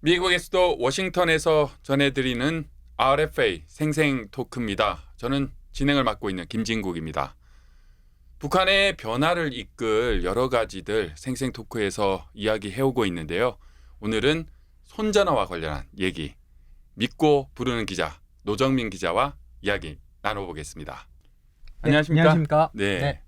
미국의 수도 워싱턴에서 전해드리는 RFA 생생 토크입니다. 저는 진행을 맡고 있는 김진국입니다. 북한의 변화를 이끌 여러 가지들 생생 토크에서 이야기해오고 있는데요. 오늘은 손전화와 관련한 얘기, 믿고 부르는 기자 노정민 기자와 이야기 나눠보겠습니다. 안녕하십니까? 안녕하십니까? 네.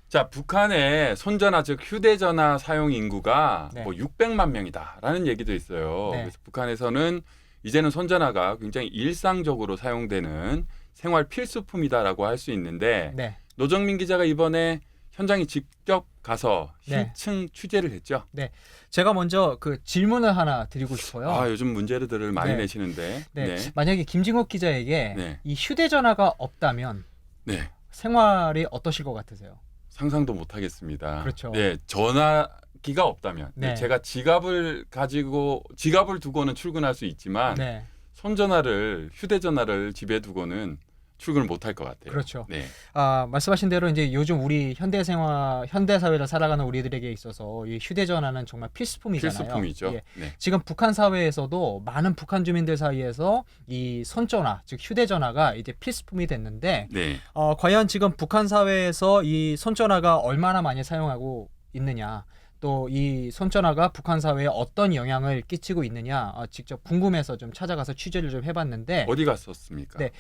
자, 북한의 손전화 즉 휴대전화 사용 인구가 네. 뭐 600만 명이다라는 얘기도 있어요. 네. 그래서 북한에서는 이제는 손전화가 굉장히 일상적으로 사용되는 생활 필수품이다라고 할 수 있는데 네. 노정민 기자가 이번에 현장에 직접 가서 네. 실층 취재를 했죠. 제가 먼저 그 질문을 하나 드리고 싶어요. 아, 요즘 문제들을 많이 네. 내시는데. 네. 만약에 김진국 기자에게 네. 이 휴대전화가 없다면 네. 생활이 어떠실 것 같으세요? 상상도 못 하겠습니다. 그렇죠. 네, 전화기가 없다면 네. 제가 지갑을 두고는 출근할 수 있지만 네. 휴대전화를 집에 두고는 출근을 못 할 것 같아요. 그렇죠. 네. 말씀하신 대로 이제 요즘 우리 현대 사회를 살아가는 우리들에게 있어서 이 휴대전화는 정말 필수품이잖아요. 필수품이죠. 예. 네. 지금 북한 사회에서도 많은 북한 주민들 사이에서 이 손전화, 즉 휴대전화가 이제 필수품이 됐는데 네. 과연 지금 북한 사회에서 이 손전화가 얼마나 많이 사용하고 있느냐, 또 이 손전화가 북한 사회에 어떤 영향을 끼치고 있느냐 직접 궁금해서 좀 찾아가서 취재를 좀 해봤는데 어디 갔었습니까? 네,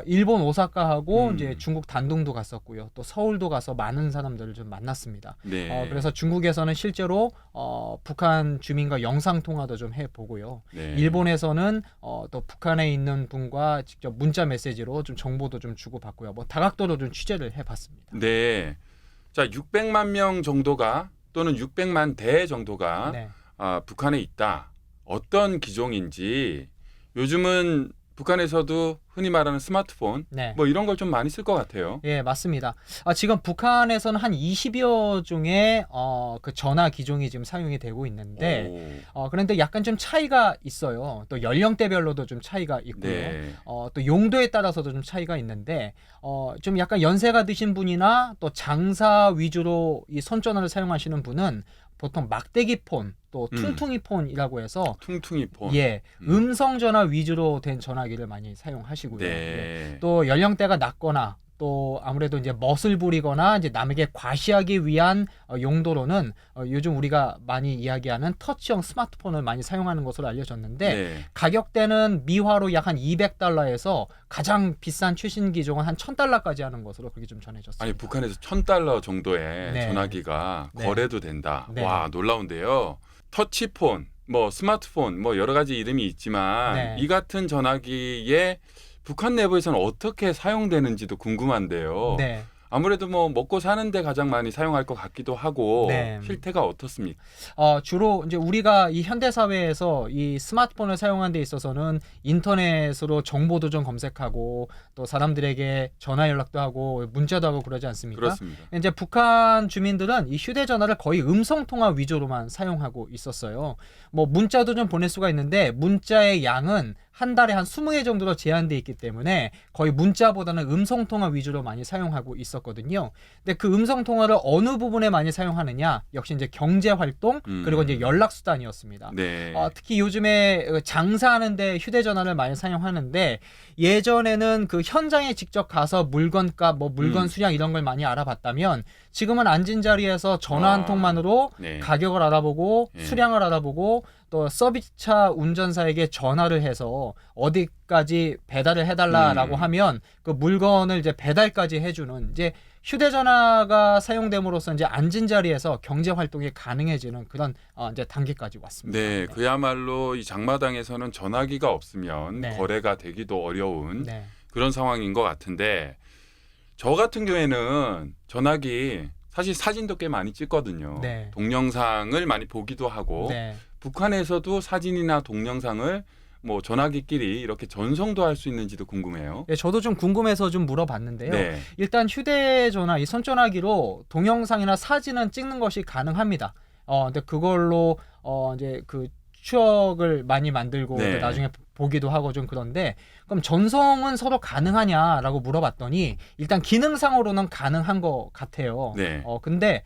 일본 오사카하고 음. 이제 중국 단둥도 갔었고요, 또 서울도 가서 많은 사람들을 좀 만났습니다. 네. 그래서 중국에서는 실제로 북한 주민과 영상 통화도 좀 해보고요. 네. 일본에서는 또 북한에 있는 분과 직접 문자 메시지로 좀 정보도 좀 주고받고요. 뭐 다각도로 좀 취재를 해봤습니다. 네. 자, 600만 명 정도가 또는 600만 대 정도가 네. 북한에 있다. 어떤 기종인지 요즘은 북한에서도 흔히 말하는 스마트폰 네. 뭐 이런 걸 좀 많이 쓸 것 같아요. 예, 맞습니다. 지금 북한에서는 한 20여 종의 그 전화 기종이 지금 사용이 되고 있는데 그런데 약간 좀 차이가 있어요. 또 연령대별로도 좀 차이가 있고요. 네. 또 용도에 따라서도 좀 차이가 있는데 좀 약간 연세가 드신 분이나 또 장사 위주로 이 손전화를 사용하시는 분은 보통 막대기 폰, 또 퉁퉁이 폰이라고 해서 퉁퉁이 폰. 예, 음성 전화 위주로 된 전화기를 많이 사용하시고요. 네. 예. 또 연령대가 낮거나 또 아무래도 이제 멋을 부리거나 이제 남에게 과시하기 위한 용도로는 요즘 우리가 많이 이야기하는 터치형 스마트폰을 많이 사용하는 것으로 알려졌는데 네. 가격대는 미화로 약 한 200달러에서 가장 비싼 최신 기종은 한 1000달러까지 하는 것으로 그렇게 좀 전해졌습니다. 아니 북한에서 $1000 정도의 네. 전화기가 네. 거래도 된다. 네. 와, 놀라운데요. 터치폰, 뭐 스마트폰, 뭐 여러 가지 이름이 있지만 네. 이 같은 전화기에 북한 내부에서는 어떻게 사용되는지도 궁금한데요. 네. 아무래도 뭐 먹고 사는데 가장 많이 사용할 것 같기도 하고 네. 실태가 어떻습니까? 주로 이제 우리가 이 현대 사회에서 이 스마트폰을 사용하는 데 있어서는 인터넷으로 정보도 좀 검색하고 또 사람들에게 전화 연락도 하고 문자도 하고 그러지 않습니까? 그렇습니다. 이제 북한 주민들은 이 휴대전화를 거의 음성 통화 위주로만 사용하고 있었어요. 뭐 문자도 좀 보낼 수가 있는데 문자의 양은 한 달에 한 20회 정도로 제한돼 있기 때문에 거의 문자보다는 음성 통화 위주로 많이 사용하고 있었거든요. 근데 그 음성 통화를 어느 부분에 많이 사용하느냐? 역시 이제 경제 활동 그리고 이제 연락 수단이었습니다. 네. 특히 요즘에 장사하는데 휴대전화를 많이 사용하는데 예전에는 그 현장에 직접 가서 물건값, 뭐 물건 수량 이런 걸 많이 알아봤다면 지금은 앉은 자리에서 전화 한 통만으로 네. 가격을 알아보고 네. 수량을 알아보고 또 서비스차 운전사에게 전화를 해서 어디까지 배달을 해달라라고 하면 그 물건을 이제 배달까지 해주는 이제 휴대전화가 사용됨으로써 이제 앉은 자리에서 경제 활동이 가능해지는 그런 이제 단계까지 왔습니다. 네, 그야말로 이 장마당에서는 전화기가 없으면 네. 거래가 되기도 어려운 네. 그런 상황인 것 같은데 저 같은 경우에는 전화기 사실 사진도 꽤 많이 찍거든요. 네. 동영상을 많이 보기도 하고 네. 북한에서도 사진이나 동영상을 뭐 전화기끼리 이렇게 전송도 할 수 있는지도 궁금해요. 예, 저도 좀 궁금해서 좀 물어봤는데요. 네. 일단 휴대전화, 이 손전화기로 동영상이나 사진은 찍는 것이 가능합니다. 근데 그걸로 이제 그 추억을 많이 만들고 네. 나중에 보기도 하고 좀 그런데 그럼 전송은 서로 가능하냐라고 물어봤더니 일단 기능상으로는 가능한 것 같아요. 네. 근데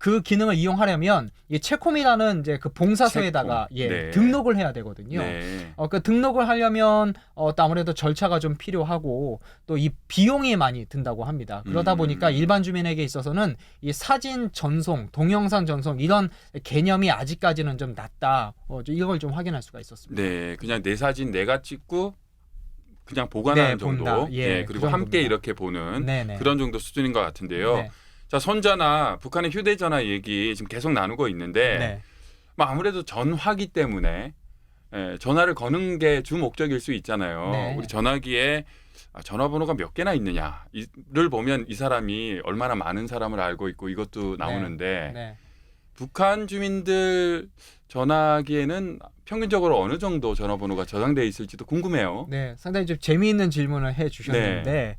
그 기능을 이용하려면 이 채콤이라는 이제 그 봉사소에다가 채콤. 네. 등록을 해야 되거든요. 네. 그 등록을 하려면 또 아무래도 절차가 좀 필요하고 또 이 비용이 많이 든다고 합니다. 그러다 보니까 일반 주민에게 있어서는 이 사진 전송, 동영상 전송 이런 개념이 아직까지는 좀 낮다. 이걸 좀 확인할 수가 있었습니다. 네, 그냥 내 사진 내가 찍고 그냥 보관하는 네, 정도. 본다. 예, 그리고 그 함께 정도입니다. 이렇게 보는 네네. 그런 정도 수준인 것 같은데요. 네. 자, 손전화, 북한의 휴대전화 얘기 지금 계속 나누고 있는데 네. 뭐 아무래도 전화기 때문에 전화를 거는 게 주 목적일 수 있잖아요. 네. 우리 전화기에 전화번호가 몇 개나 있느냐를 보면 이 사람이 얼마나 많은 사람을 알고 있고 이것도 나오는데 네. 북한 주민들 전화기에는 평균적으로 어느 정도 전화번호가 저장돼 있을지도 궁금해요. 네, 상당히 좀 재미있는 질문을 해주셨는데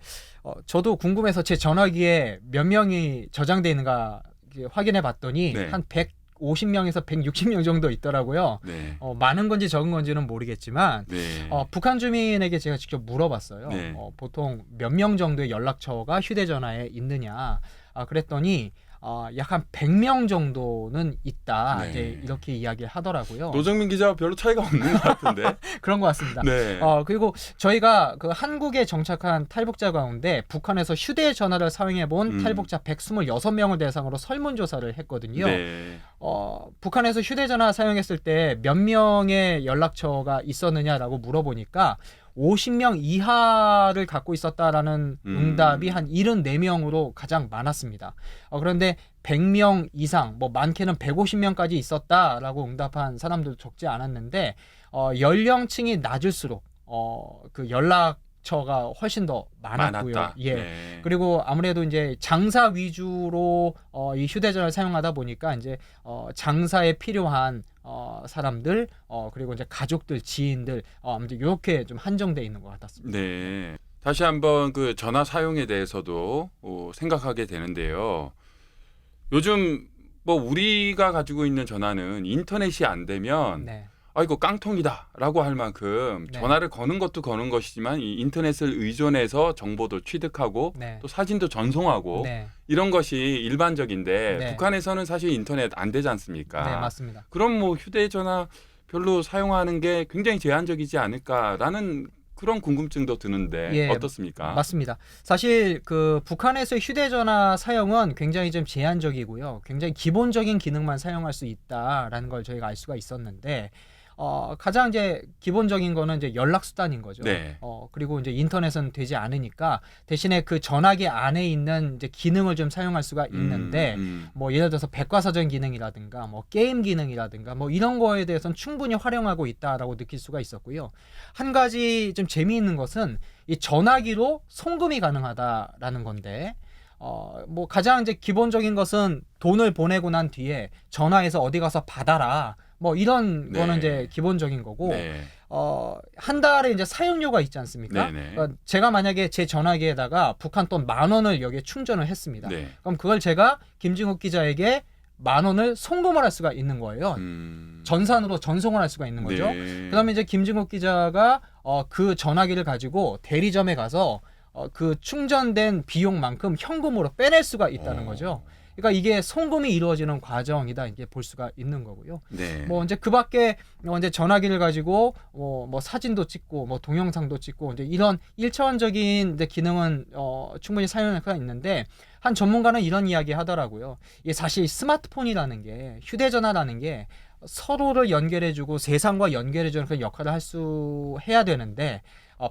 저도 궁금해서 제 전화기에 몇 명이 저장돼 있는가 확인해 봤더니 네. 한 150명에서 160명 정도 있더라고요. 네. 많은 건지 적은 건지는 모르겠지만 네. 북한 주민에게 제가 직접 물어봤어요. 네. 보통 몇 명 정도의 연락처가 휴대전화에 있느냐. 그랬더니 약 한 100명 정도는 있다. 네. 이제 이렇게 이야기를 하더라고요. 노정민 기자와 별로 차이가 없는 것 같은데. 그런 것 같습니다. 네. 그리고 저희가 그 한국에 정착한 탈북자 가운데 북한에서 휴대전화를 사용해 본 탈북자 126명을 대상으로 설문조사를 했거든요. 네. 북한에서 휴대전화 사용했을 때 몇 명의 연락처가 있었느냐라고 물어보니까 50명 이하를 갖고 있었다라는 응답이 한 74명으로 가장 많았습니다. 그런데 100명 이상, 뭐 많게는 150명까지 있었다라고 응답한 사람들도 적지 않았는데 연령층이 낮을수록 그 연락처가 훨씬 더 많았고요. 많았다. 예. 네. 그리고 아무래도 이제 장사 위주로 이 휴대전화를 사용하다 보니까 이제 장사에 필요한 사람들 그리고 이제 가족들, 지인들 아무튼 이렇게 좀 한정돼 있는 것 같았습니다. 네. 다시 한번 그 전화 사용에 대해서도 생각하게 되는데요. 요즘 뭐 우리가 가지고 있는 전화는 인터넷이 안 되면 네. 이거 깡통이다라고 할 만큼 네. 전화를 거는 것도 거는 것이지만 이 인터넷을 의존해서 정보도 취득하고 네. 또 사진도 전송하고 네. 이런 것이 일반적인데 네. 북한에서는 사실 인터넷 안 되지 않습니까? 네, 맞습니다. 그럼 뭐 휴대전화 별로 사용하는 게 굉장히 제한적이지 않을까라는 그런 궁금증도 드는데 예, 어떻습니까? 맞습니다. 사실 그 북한에서의 휴대전화 사용은 굉장히 좀 제한적이고요. 굉장히 기본적인 기능만 사용할 수 있다라는 걸 저희가 알 수가 있었는데 가장 이제 기본적인 거는 이제 연락 수단인 거죠. 네. 그리고 이제 인터넷은 되지 않으니까 대신에 그 전화기 안에 있는 이제 기능을 좀 사용할 수가 있는데 뭐 예를 들어서 백과사전 기능이라든가 뭐 게임 기능이라든가 뭐 이런 거에 대해서는 충분히 활용하고 있다라고 느낄 수가 있었고요. 한 가지 좀 재미있는 것은 이 전화기로 송금이 가능하다라는 건데 뭐 가장 이제 기본적인 것은 돈을 보내고 난 뒤에 전화해서 어디 가서 받아라. 뭐 이런 네. 거는 이제 기본적인 거고 네. 한 달에 이제 사용료가 있지 않습니까? 네네. 그러니까 제가 만약에 제 전화기에다가 북한 돈 10,000원을 여기에 충전을 했습니다. 네. 그럼 그걸 제가 김진국 기자에게 10,000원을 송금을 할 수가 있는 거예요. 전산으로 전송을 할 수가 있는 거죠. 네. 그다음에 이제 김진국 기자가 그 전화기를 가지고 대리점에 가서 그 충전된 비용만큼 현금으로 빼낼 수가 있다는 거죠. 그러니까 이게 송금이 이루어지는 과정이다 이게 볼 수가 있는 거고요. 네. 뭐 이제 그밖에 이제 전화기를 가지고 뭐 사진도 찍고 뭐 동영상도 찍고 이제 이런 1차원적인 이제 기능은 충분히 사용할 수가 있는데 한 전문가는 이런 이야기 하더라고요. 이게 사실 스마트폰이라는 게 휴대전화라는 게 서로를 연결해주고 세상과 연결해주는 그런 역할을 해야 되는데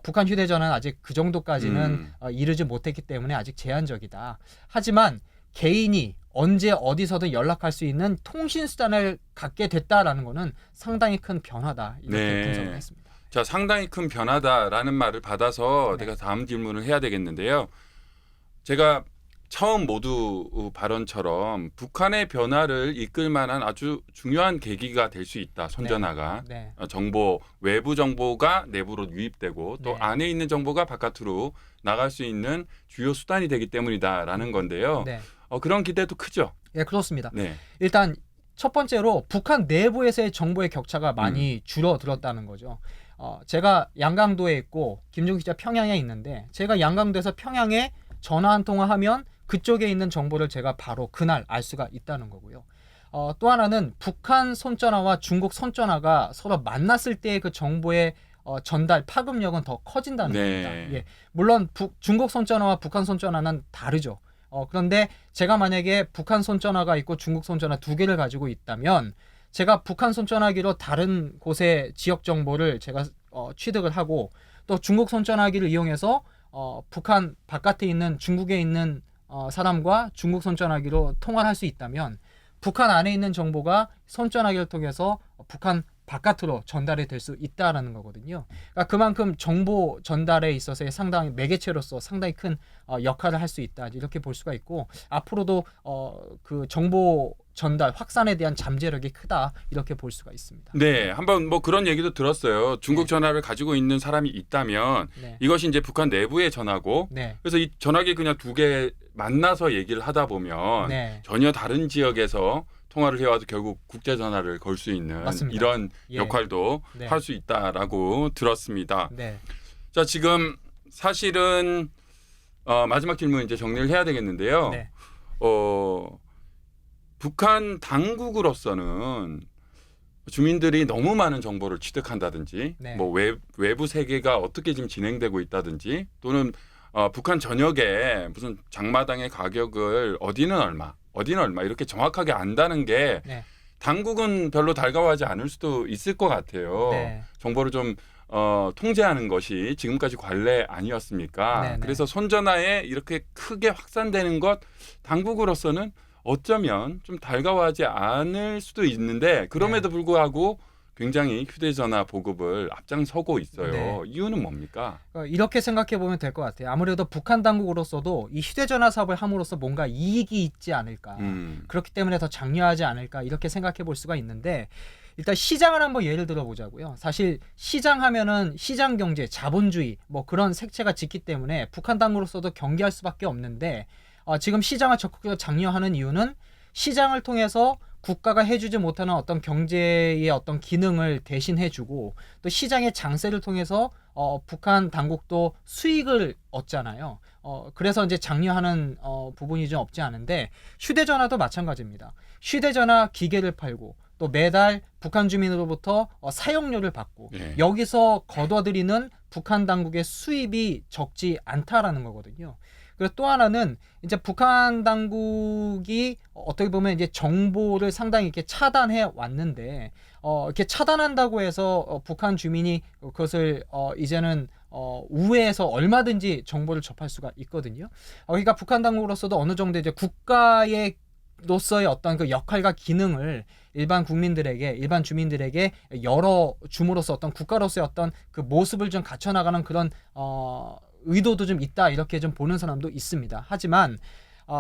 북한 휴대전화는 아직 그 정도까지는 이르지 못했기 때문에 아직 제한적이다. 하지만 개인이 언제 어디서든 연락할 수 있는 통신 수단을 갖게 됐다라는 거는 상당히 큰 변화다 이렇게 네. 분석을 했습니다. 자, 상당히 큰 변화다라는 말을 받아서 네. 내가 다음 질문을 해야 되겠는데요. 제가 처음 모두 발언처럼 북한의 변화를 이끌 만한 아주 중요한 계기가 될 수 있다. 손전화가. 네. 정보, 외부 정보가 내부로 유입되고 또 네. 안에 있는 정보가 바깥으로 나갈 수 있는 주요 수단이 되기 때문이다라는 건데요. 네. 그런 기대도 크죠. 예, 그렇습니다. 네. 일단 첫 번째로 북한 내부에서의 정보의 격차가 많이 줄어들었다는 거죠. 제가 양강도에 있고 김종국 기자 평양에 있는데 제가 양강도에서 평양에 전화 한 통화하면 그쪽에 있는 정보를 제가 바로 그날 알 수가 있다는 거고요. 또 하나는 북한 손전화와 중국 손전화가 서로 만났을 때의 그 정보의 전달 파급력은 더 커진다는 네. 겁니다. 예. 물론 중국 손전화와 북한 손전화는 다르죠. 그런데 제가 만약에 북한 손전화가 있고 중국 손전화 두 개를 가지고 있다면 제가 북한 손전화기로 다른 곳의 지역 정보를 제가 취득을 하고 또 중국 손전화기를 이용해서 북한 바깥에 있는 중국에 있는 사람과 중국 손전화기로 통화를 할 수 있다면 북한 안에 있는 정보가 손전화기를 통해서 북한 바깥으로 전달이 될 수 있다라는 거거든요. 그러니까 그만큼 정보 전달에 있어서의 상당히 매개체로서 상당히 큰 역할을 할 수 있다 이렇게 볼 수가 있고 앞으로도 그 정보 전달 확산에 대한 잠재력이 크다 이렇게 볼 수가 있습니다. 네, 한번 뭐 그런 얘기도 들었어요. 중국 전화를 가지고 있는 사람이 있다면 네. 이것이 이제 북한 내부의 전화고 네. 그래서 이 전화기 그냥 두 개 만나서 얘기를 하다 보면 네. 전혀 다른 지역에서 통화를 해와도 결국 국제 전화를 걸 수 있는 맞습니다. 이런 예. 역할도 네. 할 수 있다라고 들었습니다. 네. 자, 지금 사실은 마지막 질문 이제 정리를 해야 되겠는데요. 네. 북한 당국으로서는 주민들이 너무 많은 정보를 취득한다든지 네. 뭐 외부 세계가 어떻게 지금 진행되고 있다든지 또는 북한 전역에 무슨 장마당의 가격을 어디는 얼마 이렇게 정확하게 안다는 게 네. 당국은 별로 달가워하지 않을 수도 있을 것 같아요. 네. 정보를 좀 통제하는 것이 지금까지 관례 아니었습니까? 네, 네. 그래서 손전화에 이렇게 크게 확산되는 것 당국으로서는 어쩌면 좀 달가워하지 않을 수도 있는데 그럼에도 네. 불구하고 굉장히 휴대전화 보급을 앞장서고 있어요. 네. 이유는 뭡니까? 이렇게 생각해 보면 될 것 같아요. 아무래도 북한 당국으로서도 이 휴대전화 사업을 함으로써 뭔가 이익이 있지 않을까. 그렇기 때문에 더 장려하지 않을까 이렇게 생각해 볼 수가 있는데 일단 시장을 한번 예를 들어 보자고요. 사실 시장 하면은 시장 경제, 자본주의 뭐 그런 색채가 짙기 때문에 북한 당국으로서도 경계할 수밖에 없는데 지금 시장을 적극적으로 장려하는 이유는 시장을 통해서 국가가 해주지 못하는 어떤 경제의 어떤 기능을 대신해주고 또 시장의 장세를 통해서 북한 당국도 수익을 얻잖아요. 그래서 이제 장려하는 부분이 좀 없지 않은데 휴대전화도 마찬가지입니다. 휴대전화 기계를 팔고 또 매달 북한 주민으로부터 사용료를 받고 네. 여기서 거둬들이는 북한 당국의 수입이 적지 않다라는 거거든요. 그리고 또 하나는 이제 북한 당국이 어떻게 보면 이제 정보를 상당히 이렇게 차단해 왔는데 이렇게 차단한다고 해서 북한 주민이 그것을 이제는 우회해서 얼마든지 정보를 접할 수가 있거든요. 그러니까 북한 당국으로서도 어느 정도 이제 국가의 로서의 어떤 그 역할과 기능을 일반 국민들에게 일반 주민들에게 열어 줌으로써 어떤 국가로서의 어떤 그 모습을 좀 갖춰나가는 그런 의도도 좀 있다 이렇게 좀 보는 사람도 있습니다. 하지만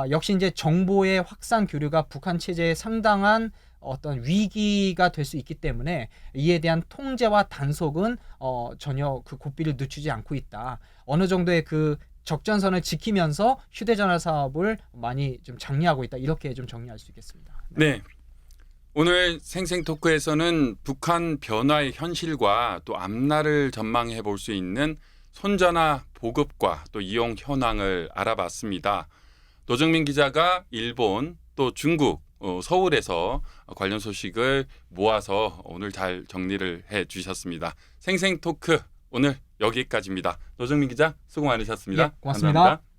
역시 이제 정보의 확산 교류가 북한 체제에 상당한 어떤 위기가 될 수 있기 때문에 이에 대한 통제와 단속은 전혀 그 고삐를 늦추지 않고 있다. 어느 정도의 그 적전선을 지키면서 휴대전화 사업을 많이 좀 장려하고 있다. 이렇게 좀 정리할 수 있겠습니다. 네. 오늘 생생 토크에서는 북한 변화의 현실과 또 앞날을 전망해 볼 수 있는 손전화 보급과 또 이용 현황을 알아봤습니다. 노정민 기자가 일본 또 중국 서울에서 관련 소식을 모아서 오늘 잘 정리를 해 주셨습니다. 생생 토크 오늘 여기까지입니다. 노정민 기자 수고 많으셨습니다. 예, 고맙습니다. 감사합니다.